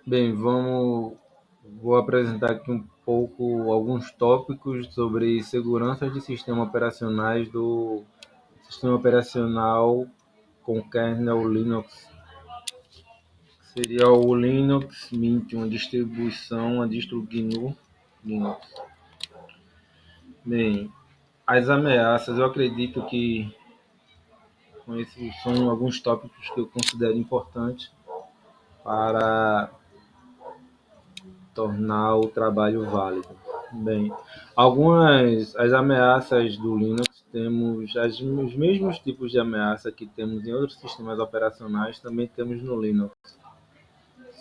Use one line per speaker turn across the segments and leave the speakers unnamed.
Bem, vou apresentar aqui um pouco alguns tópicos sobre segurança de sistemas operacionais do sistema operacional com kernel Linux. Seria o Linux Mint, uma distribuição, a distro GNU Linux. Bem, as ameaças, eu acredito que com esses são alguns tópicos que eu considero importantes para tornar o trabalho válido. Bem, algumas as ameaças do Linux temos os mesmos tipos de ameaça que temos em outros sistemas operacionais, também temos no Linux,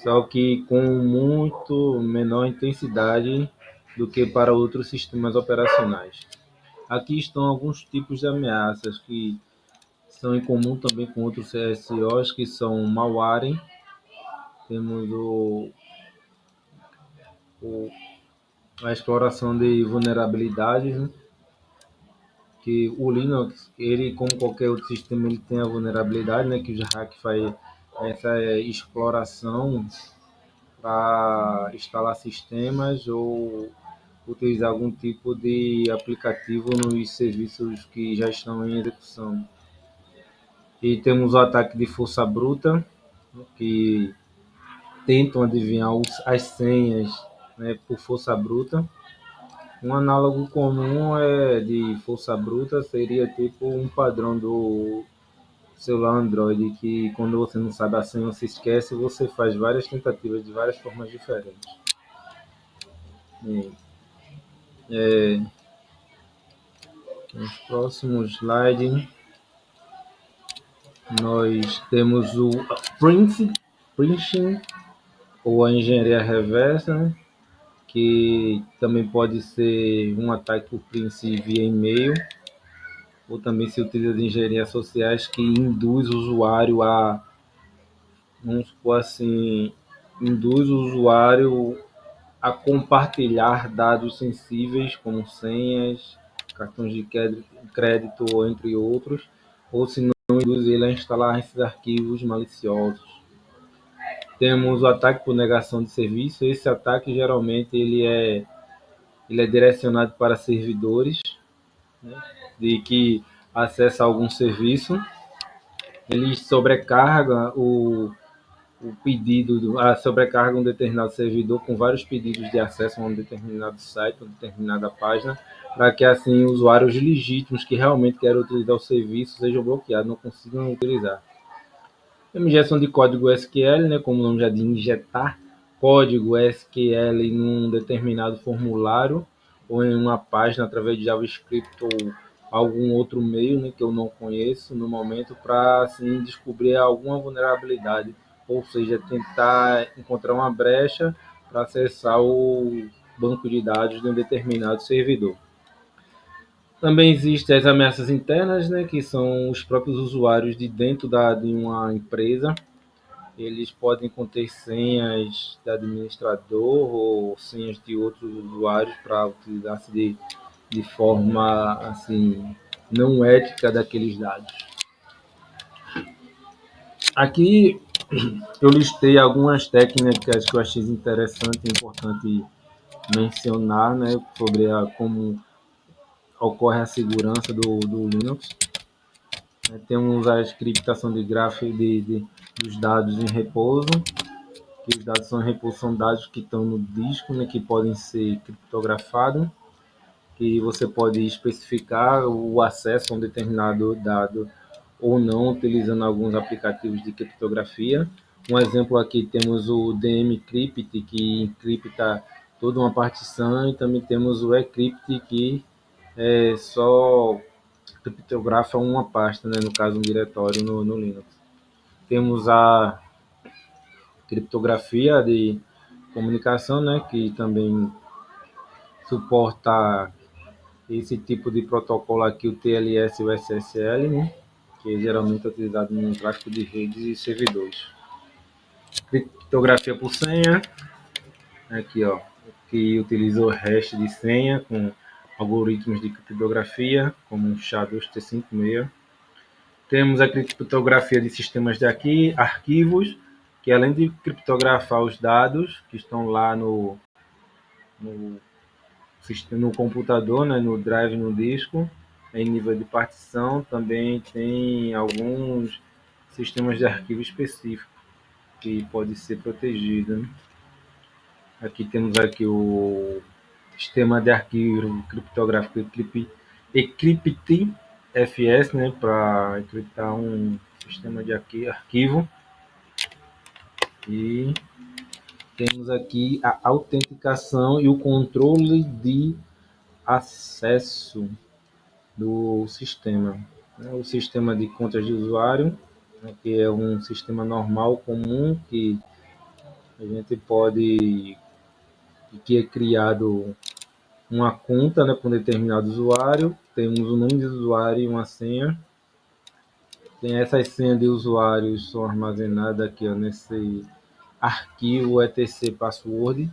só que com muito menor intensidade do que para outros sistemas operacionais. Aqui estão alguns tipos de ameaças que são em comum também com outros CSOs, que são malware, temos o a exploração de vulnerabilidades, né? Que o Linux, ele como qualquer outro sistema, ele tem a vulnerabilidade, né? Que o hack faz essa exploração para instalar sistemas ou utilizar algum tipo de aplicativo nos serviços que já estão em execução. E temos o ataque de força bruta, que tentam adivinhar as senhas, né, por força bruta. Um análogo comum de força bruta seria tipo um padrão do celular Android, que quando você não sabe a senha, você esquece, você faz várias tentativas de várias formas diferentes. E, é, no próximo slide, nós temos o Printing, ou a engenharia reversa, né? Que também pode ser um ataque por Prince via e-mail, ou também se utiliza de engenharias sociais que induz o usuário a, vamos supor assim, induz o usuário a compartilhar dados sensíveis como senhas, cartões de crédito, entre outros, ou se não induz ele a instalar esses arquivos maliciosos. Temos o ataque por negação de serviço. Esse ataque geralmente ele é direcionado para servidores, né, de que acessa algum serviço. Ele sobrecarga o pedido, sobrecarga um determinado servidor com vários pedidos de acesso a um determinado site, uma determinada página, para que assim usuários legítimos que realmente querem utilizar o serviço sejam bloqueados, não consigam utilizar. Injeção de código SQL, né, como o nome já diz, injetar código SQL em um determinado formulário ou em uma página através de JavaScript ou algum outro meio, né, que eu não conheço no momento, para assim descobrir alguma vulnerabilidade, ou seja, tentar encontrar uma brecha para acessar o banco de dados de um determinado servidor. Também existem as ameaças internas, né, que são os próprios usuários de dentro de uma empresa. Eles podem conter senhas de administrador ou senhas de outros usuários para utilizar-se de forma assim não ética daqueles dados. Aqui eu listei algumas técnicas que eu achei interessante e importante mencionar, né, sobre como ocorre a segurança do Linux. Temos a criptação de gráfico dos dados em repouso, que os dados são em repouso, são dados que estão no disco, né, que podem ser criptografados, que você pode especificar o acesso a um determinado dado ou não, utilizando alguns aplicativos de criptografia. Um exemplo aqui temos o dmCrypt, que encripta toda uma partição, e também temos o eCrypt, que só criptografa uma pasta, né, no caso um diretório no Linux. Temos a criptografia de comunicação, né, que também suporta esse tipo de protocolo aqui, o TLS e o SSL, né, que geralmente é utilizado no tráfego de redes e servidores. Criptografia por senha, aqui ó, que utiliza o hash de senha com algoritmos de criptografia, como o SHA-256. Temos a criptografia de sistemas de arquivos, que além de criptografar os dados que estão lá no, no computador, né, no drive, no disco, em nível de partição, também tem alguns sistemas de arquivo específicos que pode ser protegido, né? Aqui temos aqui o sistema de arquivo criptográfico ECRYPT-FS, né, para encriptar um sistema de arquivo. E temos aqui a autenticação e o controle de acesso do sistema. O sistema de contas de usuário, né, que é um sistema normal, comum, que a gente pode, que é criado uma conta, né, para um determinado usuário, temos o nome de usuário e uma senha. Tem essas senhas de usuários são armazenadas aqui, ó, nesse arquivo etc password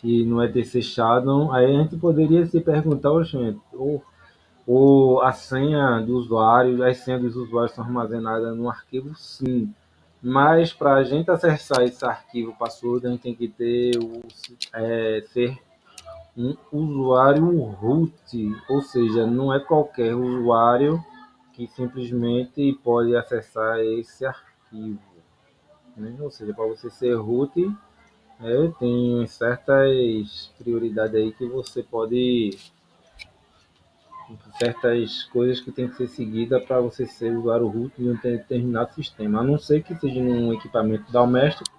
e no etc shadow. Aí a gente poderia se perguntar, gente, ou a senha do usuário, as senhas dos usuários são armazenadas no arquivo, sim. Mas para a gente acessar esse arquivo password, a gente tem que ter ser um usuário root, ou seja, não é qualquer usuário que simplesmente pode acessar esse arquivo, né? Ou seja, para você ser root, tem certas prioridades aí que você pode, certas coisas que tem que ser seguidas para você ser usuário root de um determinado sistema, a não ser que seja num equipamento doméstico.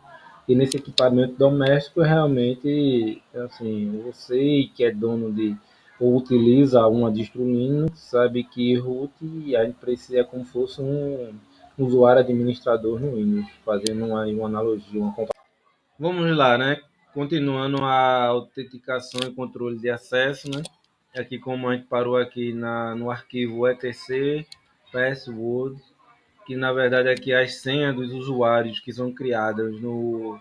E nesse equipamento doméstico, realmente, assim, você que é dono de ou utiliza uma distro Linux, sabe que root a gente precisa como se fosse um usuário administrador no Windows, fazendo uma analogia, uma comparação. Vamos lá, né? Continuando a autenticação e controle de acesso, né? Aqui como a gente parou aqui no arquivo etc password, que na verdade aqui as senhas dos usuários que são criadas no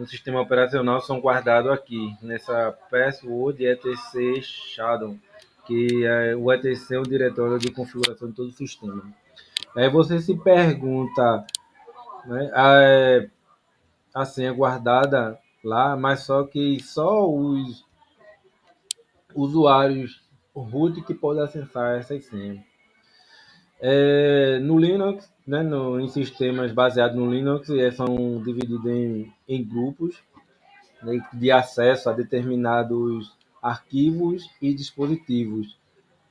sistema operacional são guardados aqui, nessa password etc shadow, que o etc é o diretório de configuração de todo o sistema. Aí você se pergunta, né, a senha guardada lá, mas só que só os usuários root que podem acessar essas senhas. No Linux, né, em sistemas baseados no Linux, são divididos em grupos, né, de acesso a determinados arquivos e dispositivos,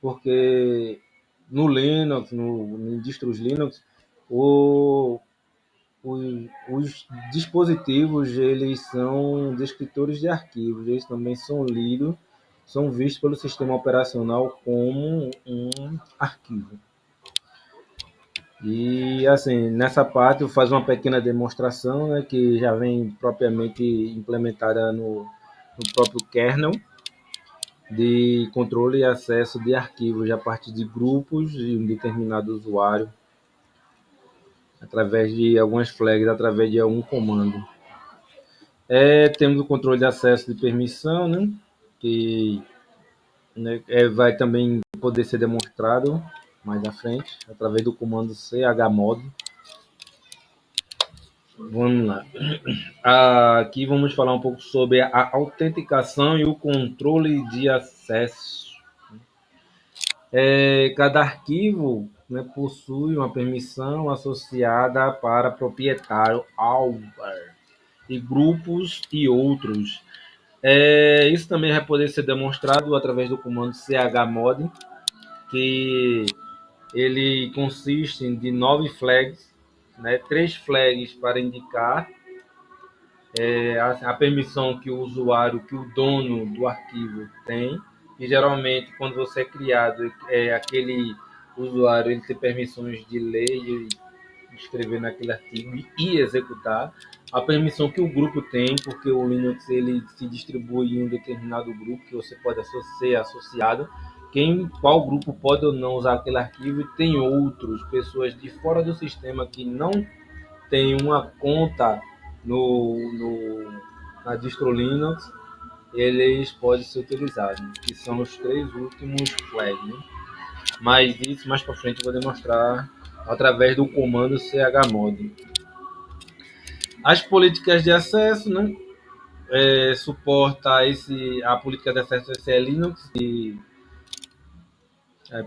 porque no Linux, em distros Linux, o, os dispositivos eles são descritores de arquivos, eles também são lidos, são vistos pelo sistema operacional como um arquivo. E assim, nessa parte eu faço uma pequena demonstração, né, que já vem propriamente implementada no próprio kernel de controle e acesso de arquivos a partir de grupos de um determinado usuário, através de algumas flags, através de algum comando. Temos o controle de acesso de permissão, né, que, né, vai também poder ser demonstrado mais à frente, através do comando chmod. Vamos lá. Aqui vamos falar um pouco sobre a autenticação e o controle de acesso. Cada arquivo, né, possui uma permissão associada para proprietário Alvar e grupos e outros. Isso também vai poder ser demonstrado através do comando chmod, que ele consiste de 9 flags, né, 3 flags para indicar a permissão que o usuário, que o dono do arquivo tem, e geralmente quando você é criado, aquele usuário ele tem permissões de ler e escrever naquele arquivo e executar. A permissão que o grupo tem, porque o Linux ele se distribui em um determinado grupo que você pode ser associado. Qual grupo pode ou não usar aquele arquivo, e tem outros, pessoas de fora do sistema que não tem uma conta na distro Linux, eles podem ser utilizados, que são os 3 últimos flags, né? Mas isso mais para frente eu vou demonstrar através do comando chmod. As políticas de acesso, né? Suporta a política de acesso SE Linux e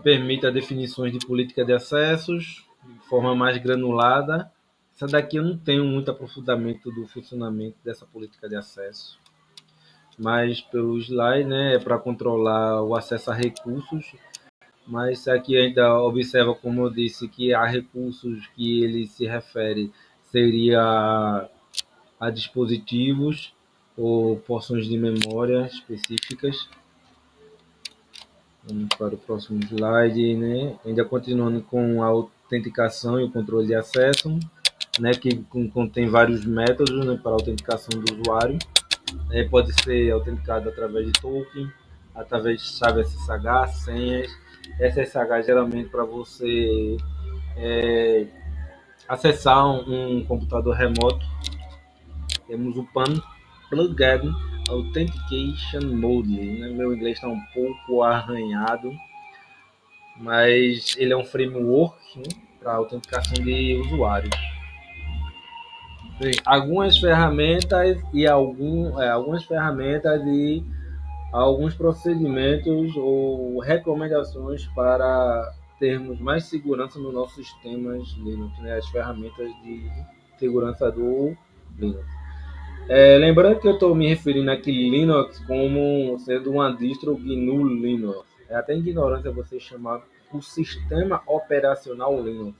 permite as definições de política de acessos de forma mais granulada. Essa daqui eu não tenho muito aprofundamento do funcionamento dessa política de acesso, mas pelo slide, né, é para controlar o acesso a recursos, mas aqui ainda observa, como eu disse, que há recursos que ele se refere seria a dispositivos ou porções de memória específicas. Vamos para o próximo slide, né? Ainda continuando com a autenticação e o controle de acesso, né? Que contém vários métodos, né, para a autenticação do usuário. Pode ser autenticado através de token, através de chave SSH, senhas. SSH geralmente para você acessar um computador remoto. Temos o PAN, Plugged Authentication Mode. Né? Meu inglês está um pouco arranhado, mas ele é um framework, né, para autenticação de usuários. Tem algumas ferramentas e algumas ferramentas e alguns procedimentos ou recomendações para termos mais segurança nos nossos sistemas Linux, né? As ferramentas de segurança do Linux. Lembrando que eu estou me referindo aqui Linux como sendo uma distro GNU Linux. É até ignorância você chamar o sistema operacional Linux.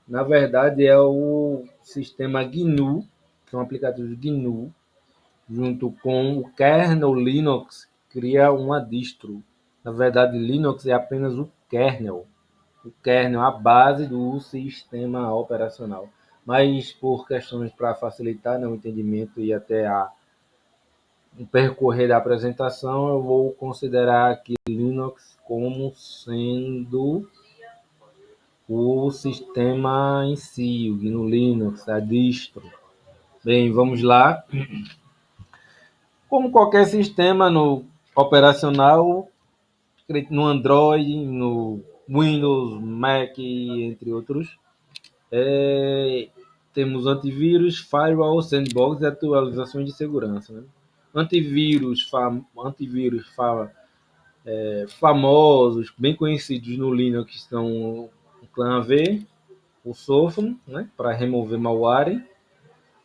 Na verdade, é o sistema GNU, são aplicativos GNU, junto com o kernel Linux, cria uma distro. Na verdade, Linux é apenas o kernel, a base do sistema operacional. Mas por questões para facilitar, né, o entendimento e até o percorrer da apresentação, eu vou considerar aqui Linux como sendo o sistema em si, o GNU Linux, a distro. Bem, vamos lá. Como qualquer sistema no operacional, no Android, no Windows, Mac, entre outros, é, temos antivírus, firewall, sandbox e atualizações de segurança. Né? Antivírus famosos, bem conhecidos no Linux, são o ClanV, o Sofon, né, para remover malware,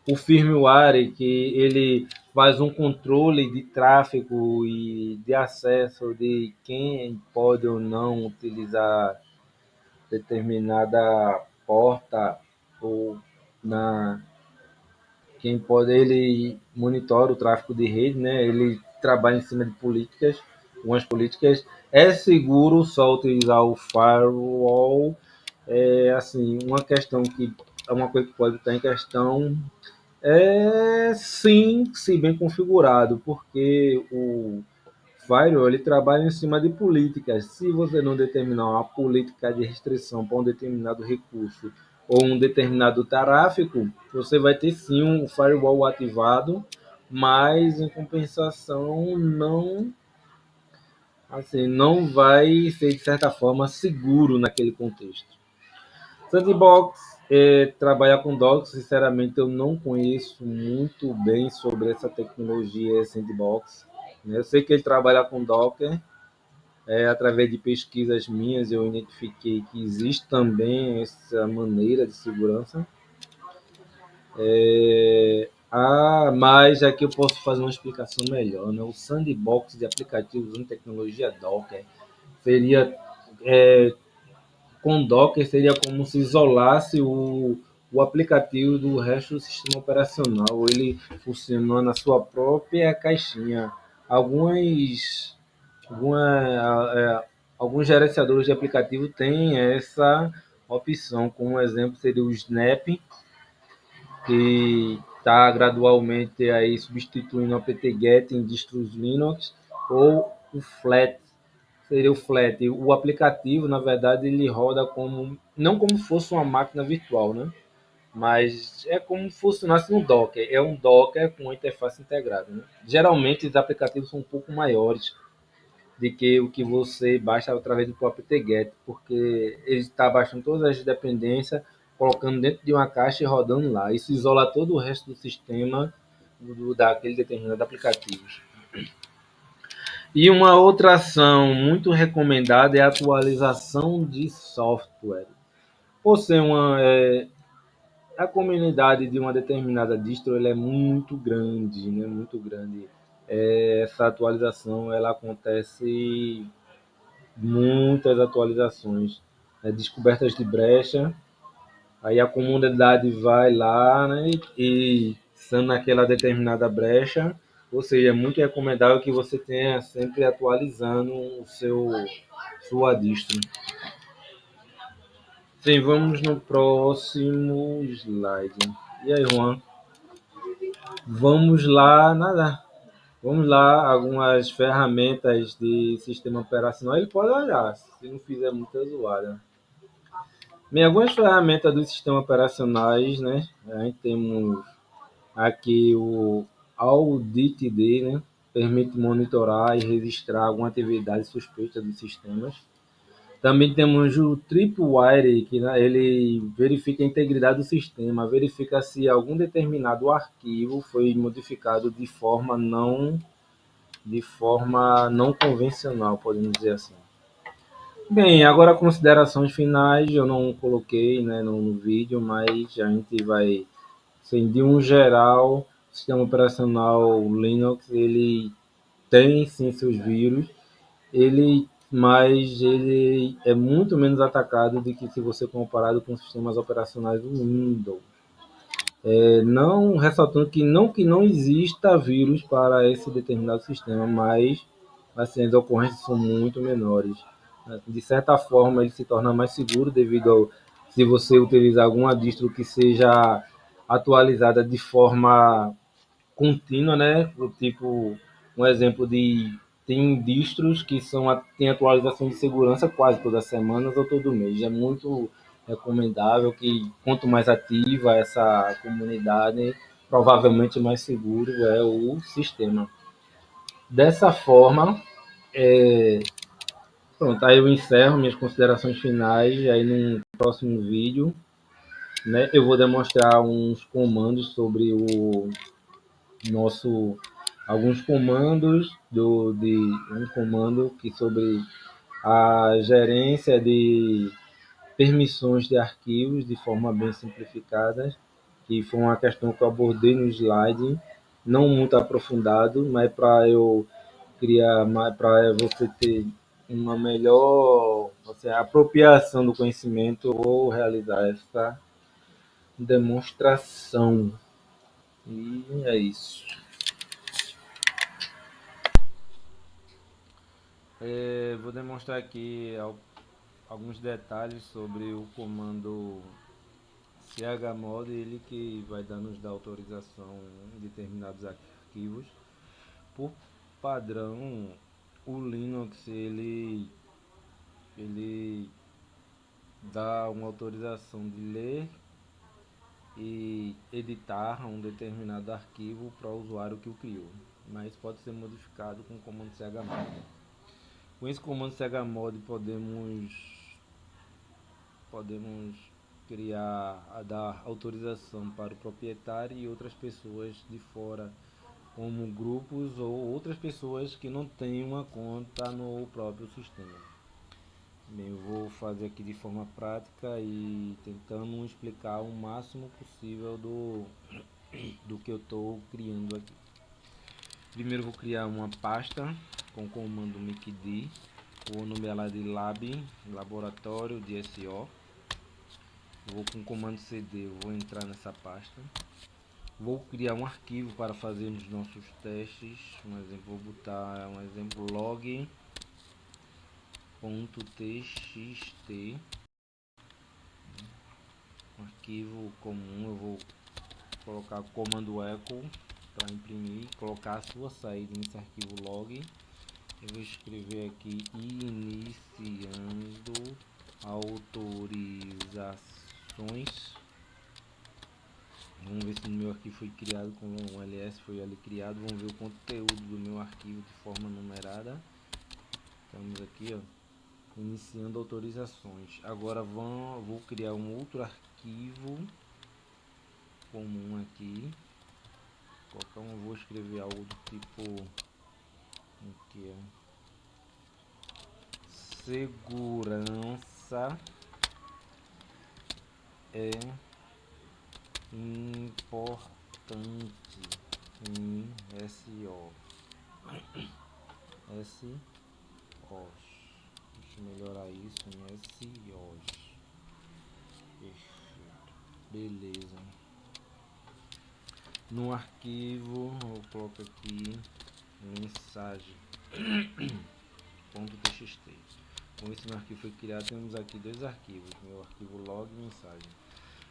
o firmware, que ele faz um controle de tráfego e de acesso de quem pode ou não utilizar determinada porta ou na quem pode, ele monitora o tráfego de rede, né? Ele trabalha em cima de políticas, algumas políticas. É seguro só utilizar o firewall. Assim, uma questão que é uma coisa que pode estar em questão sim, se bem configurado, porque o Firewall ele trabalha em cima de políticas. Se você não determinar uma política de restrição para um determinado recurso ou um determinado tráfego, você vai ter sim um firewall ativado, mas em compensação não vai ser de certa forma seguro naquele contexto. Sandbox, trabalhar com Docker, sinceramente eu não conheço muito bem sobre essa tecnologia Sandbox. Né? Eu sei que ele trabalha com Docker, através de pesquisas minhas eu identifiquei que existe também essa maneira de segurança. Mas aqui eu posso fazer uma explicação melhor. Né? O Sandbox de aplicativos usando tecnologia Docker seria com Docker seria como se isolasse o aplicativo do resto do sistema operacional, ele funcionando na sua própria caixinha. Algumas, alguns gerenciadores de aplicativo têm essa opção, como exemplo seria o Snap, que está gradualmente aí substituindo o apt-get em distros Linux, ou o Flat, seria o Flat. O aplicativo, na verdade, ele roda como não como se fosse uma máquina virtual, né? Mas é como se funcionasse no Docker. É um Docker com interface integrada. Né? Geralmente, os aplicativos são um pouco maiores do que o que você baixa através do próprio apt-get, porque ele está baixando todas as dependências colocando dentro de uma caixa e rodando lá. Isso isola todo o resto do sistema daquele determinado aplicativo. E uma outra ação muito recomendada é a atualização de software. Por ser a comunidade de uma determinada distro ela é muito grande, né? Muito grande. Essa atualização ela acontece muitas atualizações, descobertas de brecha. Aí a comunidade vai lá, né, e sendo naquela determinada brecha, ou seja, é muito recomendável que você tenha sempre atualizando sua distro. Sim, vamos no próximo slide. E aí, Juan? Vamos lá, nada. Vamos lá, algumas ferramentas de sistema operacional. Ele pode olhar, se não fizer muita zoada. Bem, algumas ferramentas dos sistemas operacionais, né? A gente temos aqui o AuditD, né? Permite monitorar e registrar alguma atividade suspeita dos sistemas. Também temos o Tripwire, que né, ele verifica a integridade do sistema, verifica se algum determinado arquivo foi modificado de forma não convencional, podemos dizer assim. Bem, agora considerações finais, eu não coloquei, né, no vídeo, mas a gente vai, assim, de um geral, o sistema operacional Linux, ele tem sim seus vírus, mas ele é muito menos atacado do que se você comparado com sistemas operacionais do Windows. Não ressaltando que não exista vírus para esse determinado sistema, mas assim, as ocorrências são muito menores. De certa forma, ele se torna mais seguro devido ao se você utilizar alguma distro que seja atualizada de forma contínua, né? O tipo, um exemplo de tem distros que têm atualização de segurança quase todas as semanas ou todo mês. É muito recomendável que quanto mais ativa essa comunidade, provavelmente mais seguro é o sistema. Dessa forma, pronto, aí eu encerro minhas considerações finais, e aí no próximo vídeo, né, eu vou demonstrar uns comandos sobre o nosso alguns comandos de um comando que sobre a gerência de permissões de arquivos de forma bem simplificada, que foi uma questão que eu abordei no slide, não muito aprofundado, mas para eu criar, para você ter uma melhor apropriação do conhecimento, eu vou realizar essa demonstração. E é isso. Vou demonstrar aqui alguns detalhes sobre o comando chmod, ele que vai nos dar autorização em determinados arquivos. Por padrão, o Linux ele dá uma autorização de ler e editar um determinado arquivo para o usuário que o criou, mas pode ser modificado com o comando chmod. Com esse comando chmod podemos dar autorização para o proprietário e outras pessoas de fora, como grupos ou outras pessoas que não têm uma conta no próprio sistema. Bem, eu vou fazer aqui de forma prática e tentando explicar o máximo possível do que eu estou criando aqui. Primeiro vou criar uma pasta com o comando mkd, vou nomear de lab, laboratório de SO. Vou com o comando cd, vou entrar nessa pasta. Vou criar um arquivo para fazermos nossos testes. Um exemplo, vou botar um exemplo log.txt. Um arquivo comum, eu vou colocar o comando echo para imprimir, colocar a sua saída nesse arquivo log. Eu vou escrever aqui iniciando autorizações. Vamos ver se o meu arquivo foi criado com um ls, foi ali criado. Vamos ver o conteúdo do meu arquivo de forma numerada. Estamos aqui, ó, iniciando autorizações. Agora vou criar um outro arquivo arquivo comum aqui, vou escrever algo do tipo aqui, ó, segurança é importante em SEO. Deixa eu melhorar isso em SEOs. Perfeito. Beleza. No arquivo eu coloco aqui mensagem .txt. Com esse meu arquivo foi criado, temos aqui dois arquivos, meu arquivo log e mensagem.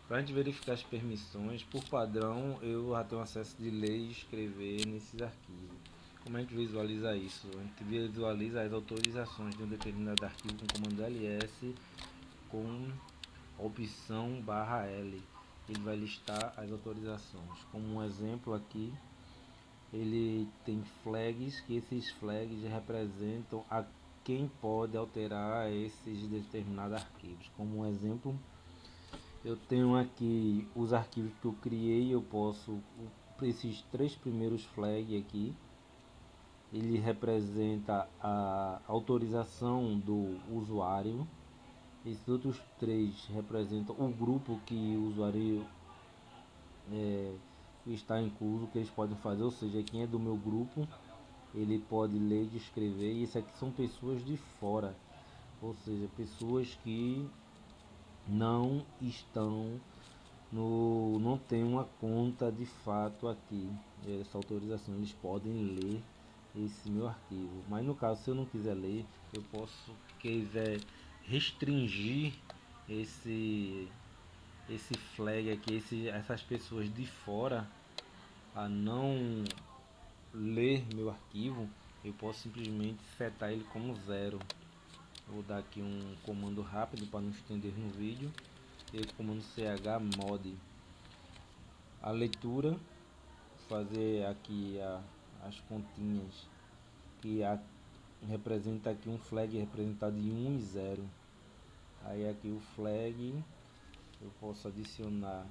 Para a gente verificar as permissões, por padrão eu já tenho acesso de ler e escrever nesses arquivos. Como a gente visualiza isso? A gente visualiza as autorizações de um determinado arquivo com o comando ls com a opção /L. Ele vai listar as autorizações. Como um exemplo aqui, ele tem flags, que esses flags representam a quem pode alterar esses determinados arquivos. Como um exemplo, eu tenho aqui os arquivos que eu criei, eu posso, esses três primeiros flags aqui, ele representa a autorização do usuário. Esses outros três representam o grupo que o usuário está incluso, que eles podem fazer, ou seja, quem é do meu grupo, ele pode ler e escrever. E isso aqui são pessoas de fora, ou seja, pessoas que não estão não tem uma conta de fato aqui. Essa autorização, eles podem ler esse meu arquivo, mas no caso, se eu não quiser ler, eu posso, quiser restringir esse flag aqui, essas pessoas de fora a não ler meu arquivo, eu posso simplesmente setar ele como zero. Vou dar aqui um comando rápido para não estender no vídeo. E o comando chmod. A leitura, fazer aqui as continhas que representa aqui um flag representado de 1 e 0. Aí aqui o flag eu posso adicionar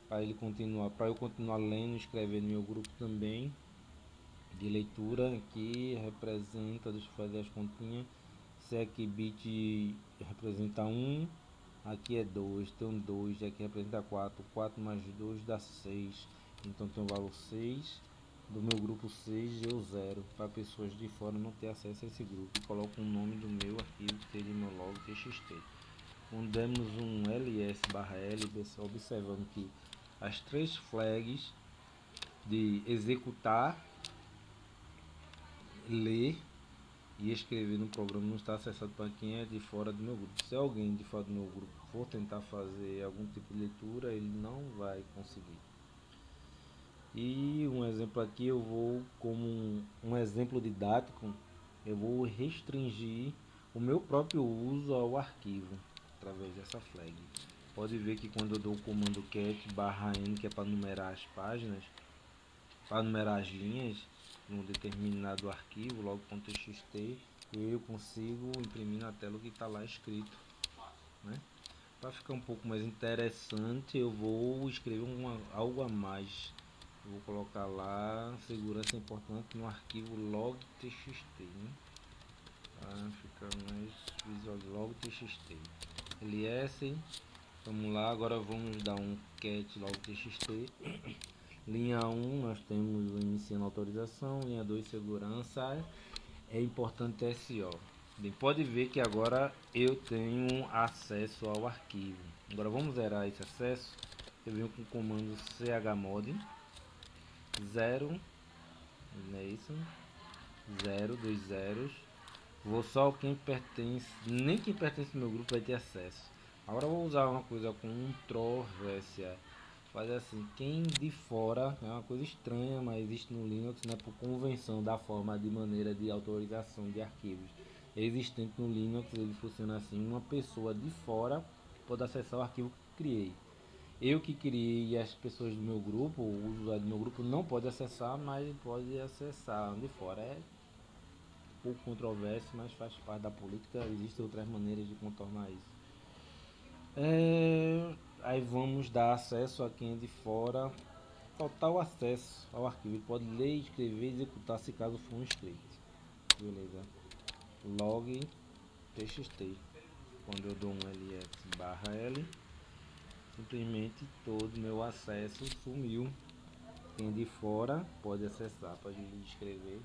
para ele continuar, para eu continuar lendo e escrevendo no meu grupo também de leitura. Aqui representa, deixa eu fazer as continhas, secbit representa 1, aqui é 2, tem um 2, aqui representa 4, 4 mais 2 dá 6, então tem o valor 6, do meu grupo 6 e eu 0, para pessoas de fora não ter acesso a esse grupo. E coloco o nome do meu arquivo, que seria meu log txt. Quando demos um ls/l, observando que as três flags de executar, ler e escrever no programa não está acessado para quem é de fora do meu grupo. Se alguém de fora do meu grupo for tentar fazer algum tipo de leitura, ele não vai conseguir. E um exemplo aqui, eu vou, como um exemplo didático, eu vou restringir o meu próprio uso ao arquivo através dessa flag. Pode ver que quando eu dou o comando cat/n, que é para numerar as páginas, para numerar as linhas num determinado arquivo, log.txt, eu consigo imprimir na tela o que está lá escrito, né? Para ficar um pouco mais interessante, eu vou escrever algo a mais. Eu vou colocar lá segurança importante no arquivo log.txt, né? Para ficar mais visual, log.txt. ls, vamos lá, agora vamos dar um cat log.txt. Linha 1, nós temos iniciando autorização. Linha 2, segurança é importante SEO. Bem, pode ver que agora eu tenho acesso ao arquivo. Agora vamos zerar esse acesso. Eu venho com o comando chmod 0, não é isso? 0, 2 zeros. Vou só quem pertence, nem quem pertence ao meu grupo vai ter acesso. Agora eu vou usar uma coisa com controvérsia. Fazer assim, quem de fora, é uma coisa estranha, mas existe no Linux, né, por convenção da forma de maneira de autorização de arquivos existente no Linux, ele funciona assim: uma pessoa de fora pode acessar o arquivo que criei. Eu que criei e as pessoas do meu grupo, o usuário do meu grupo não pode acessar, mas pode acessar de fora. É um pouco controverso, mas faz parte da política, existem outras maneiras de contornar isso. Aí vamos dar acesso a quem é de fora, total acesso ao arquivo. Ele pode ler, escrever e executar se caso for um script. Beleza. Log txt. Quando eu dou um ls/l, simplesmente todo meu acesso sumiu. Quem de fora pode acessar, pode escrever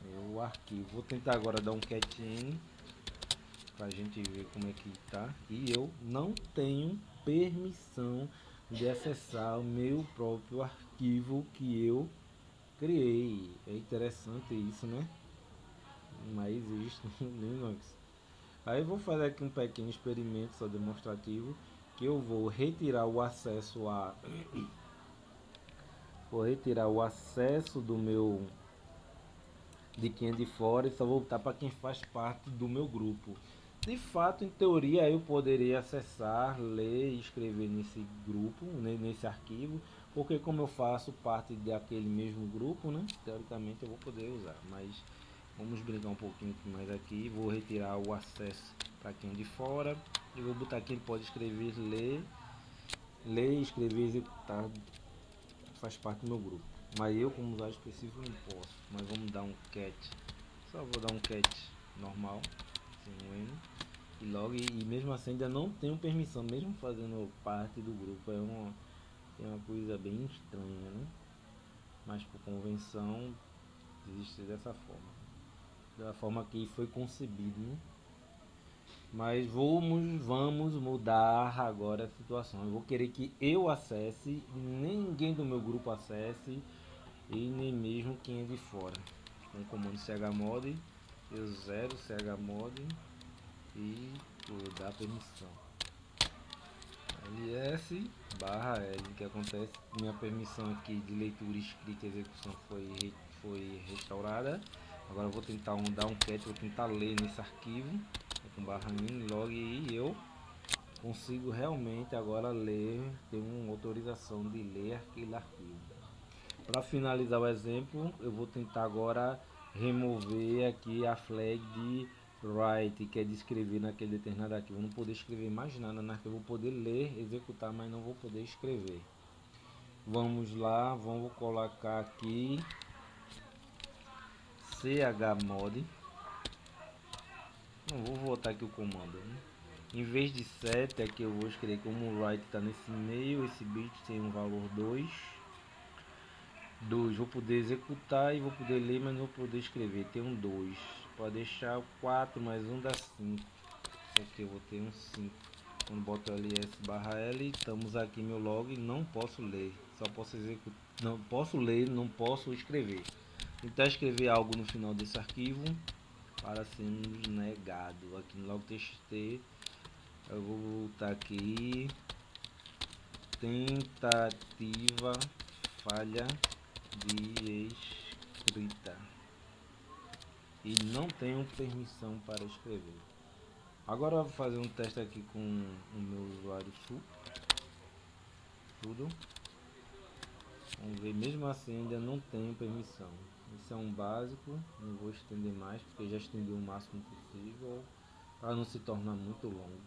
meu arquivo. Vou tentar agora dar um cat para a gente ver como é que tá. E eu não tenho permissão de acessar o meu próprio arquivo que eu criei. É interessante isso, né? Mas existe no Linux. Aí eu vou fazer aqui um pequeno experimento só demonstrativo, que eu vou retirar o acesso a do meu de quem é de fora e só voltar para quem faz parte do meu grupo. De fato, em teoria, eu poderia acessar, ler e escrever nesse grupo, nesse arquivo, porque como eu faço parte daquele mesmo grupo, né, teoricamente eu vou poder usar. Mas vamos brincar um pouquinho mais aqui. Vou retirar o acesso para quem é de fora e vou botar aqui, ele pode escrever, ler, escrever, executar, faz parte do meu grupo. Mas eu, como usuário específico, não posso. Mas vamos dar um cat. Só vou dar um cat normal, sem um N. E logo, e mesmo assim ainda não tenho permissão, mesmo fazendo parte do grupo. É uma coisa bem estranha, né? Mas por convenção existe dessa forma. Da forma que foi concebido, né? Mas vamos mudar agora a situação. Eu vou querer que eu acesse, ninguém do meu grupo acesse e nem mesmo quem é de fora. Com o comando chmod, eu zero chmod e vou dar permissão. ls/l, o que acontece? Minha permissão aqui de leitura, escrita e execução foi restaurada. Agora eu vou tentar dar um cat, vou tentar ler nesse arquivo com /min log e eu consigo realmente agora ler, ter uma autorização de ler aquele arquivo. Para finalizar o exemplo, eu vou tentar agora remover aqui a flag de write, que é de escrever naquele determinado arquivo. Eu não poder escrever mais nada no arquivo, eu vou poder ler, executar, mas não vou poder escrever. Vamos lá, vamos colocar aqui chmod. Não vou voltar aqui o comando, né? Em vez de 7, aqui eu vou escrever como o write está nesse meio, esse bit tem um valor 2. Vou poder executar e vou poder ler, mas não vou poder escrever. Tem um 2. Pode deixar o 4 mais um dá 5. Só que eu vou ter um 5. Quando boto ls/l, estamos aqui meu log, não posso ler, só posso executar, não posso ler, não posso escrever. Tentar escrever algo no final desse arquivo para sermos negado. Aqui no log txt, eu vou voltar aqui, tentativa falha de escrita e não tenho permissão para escrever. Agora eu vou fazer um teste aqui com o meu usuário sudo. Vamos ver, mesmo assim ainda não tenho permissão. Isso é um básico, não vou estender mais porque já estendi o máximo possível para não se tornar muito longo.